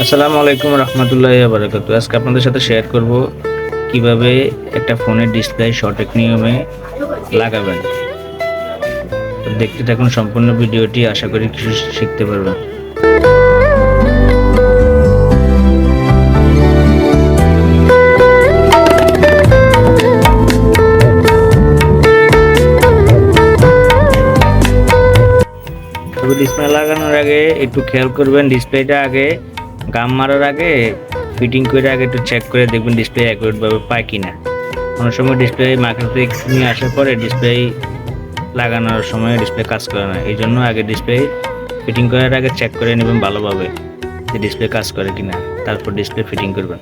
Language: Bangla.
আসসালামু আলাইকুম রহমতুল্লাহি ওয়া বারাকাতুহু। আজকে আপনাদের সাথে শেয়ার করব কিভাবে একটা ফোনের ডিসপ্লে সঠিক নিয়মে লাগাবেন। তো দেখতে থাকুন সম্পূর্ণ ভিডিওটি, আশা করি কিছু শিখতে পারবেন। তবে ডিসপ্লে লাগানোর আগে একটু খেয়াল করবেন, ডিসপ্লেটা আগে গাম মারার আগে ফিটিং করে আগে একটু চেক করে দেখবেন ডিসপ্লে অ্যাকুরেটভাবে পায় কিনা। অনেক সময় ডিসপ্লে মার্কেট থেকে নিয়ে আসার পরে ডিসপ্লে লাগানোর সময় ডিসপ্লে কাজ করে না, এই জন্য আগে ডিসপ্লে ফিটিং করার আগে চেক করে নেবেন ভালোভাবে যে ডিসপ্লে কাজ করে কিনা, তারপর ডিসপ্লে ফিটিং করবেন।